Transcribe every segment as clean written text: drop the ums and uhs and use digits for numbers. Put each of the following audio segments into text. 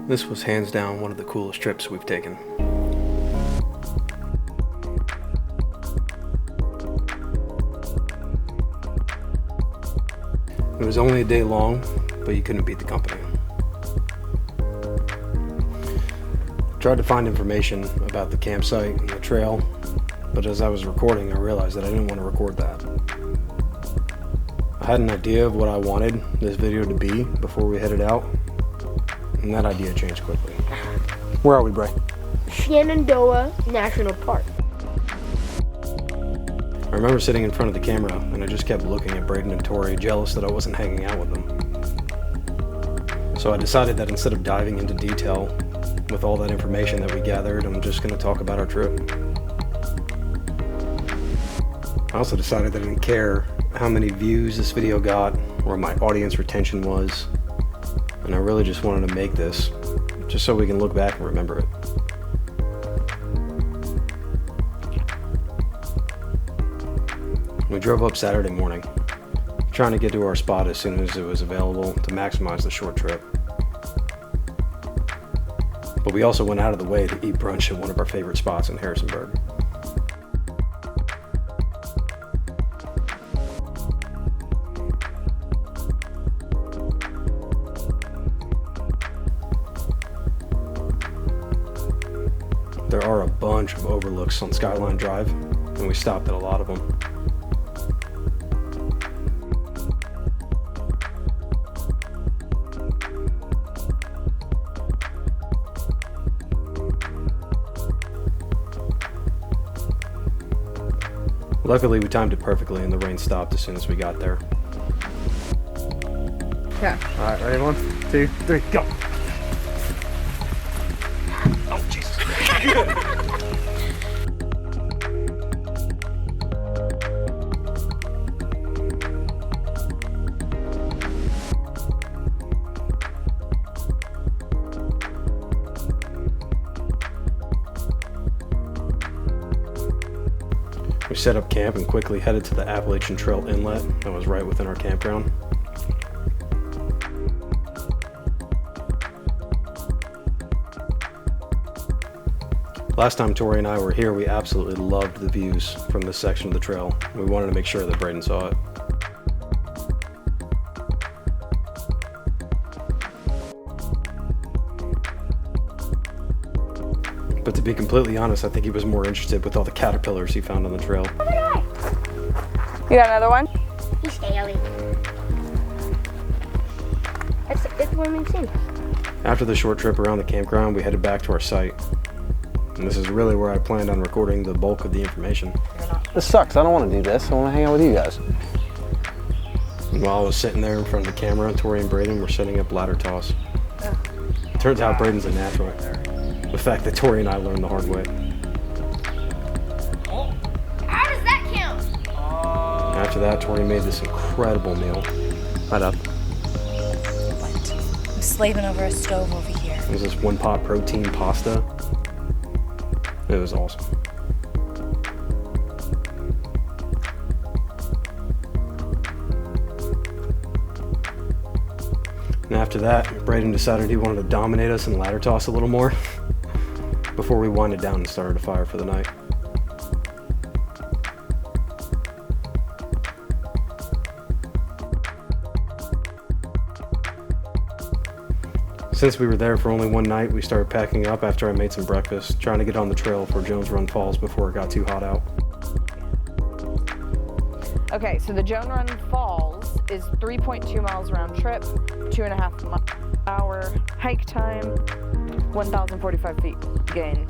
This was hands down one of the coolest trips we've taken. It was only a day long, but you couldn't beat the company. Tried to find information about the campsite and the trail, but as I was recording, I realized that I didn't want to record that. I had an idea of what I wanted this video to be before we headed out, and that idea changed quickly. Where are we, Bray? Shenandoah National Park. I remember sitting in front of the camera, and I just kept looking at Braden and Tori, jealous that I wasn't hanging out with them. So I decided that instead of diving into detail with all that information that we gathered, I'm just going to talk about our trip. I also decided that I didn't care how many views this video got or my audience retention was, and I really just wanted to make this just so we can look back and remember it. We drove up Saturday morning, trying to get to our spot as soon as it was available to maximize the short trip. But we also went out of the way to eat brunch at one of our favorite spots in Harrisonburg. There are a bunch of overlooks on Skyline Drive, and we stopped at a lot of them. Luckily, we timed it perfectly and the rain stopped as soon as we got there. Yeah. All right, ready? 1, 2, 3, go. Oh, Jesus. We set up camp and quickly headed to the Appalachian Trail inlet that was right within our campground. Last time Tori and I were here, we absolutely loved the views from this section of the trail. We wanted to make sure that Braden saw it. But to be completely honest, I think he was more interested with all the caterpillars he found on the trail. Oh my God. You got another one? He's scaly. That's the one we've seen. After the short trip around the campground, we headed back to our site. And this is really where I planned on recording the bulk of the information. This sucks. I don't want to do this. I want to hang out with you guys. And while I was sitting there in front of the camera, Tori and Braden were setting up ladder toss. Turns out Braden's a natural. The fact that Tori and I learned the hard way. How does that count? After that, Tori made this incredible meal. Right up. I'm slaving over a stove over here. It was this one-pot protein pasta. It was awesome. And after that, Braden decided he wanted to dominate us in ladder toss a little more before we winded down and started a fire for the night. Since we were there for only one night, we started packing up after I made some breakfast, trying to get on the trail for Jones Run Falls before it got too hot out. Okay, so the Jones Run Falls is 3.2 miles round trip, 2.5 hour hike time, 1,045 feet gain.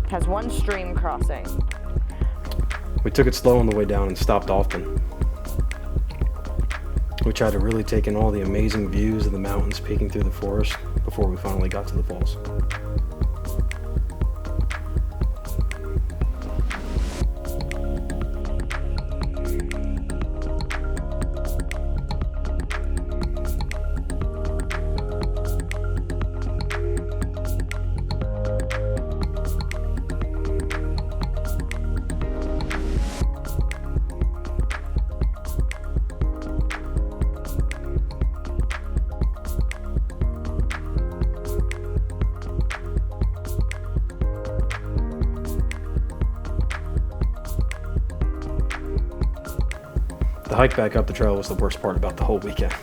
Has one stream crossing. We took it slow on the way down and stopped often. We tried to really take in all the amazing views of the mountains peeking through the forest before we finally got to the falls. hike back up the trail was the worst part about the whole weekend.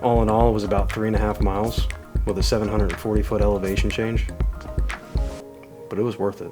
All in all, it was about 3.5 miles with a 740-foot elevation change, but it was worth it.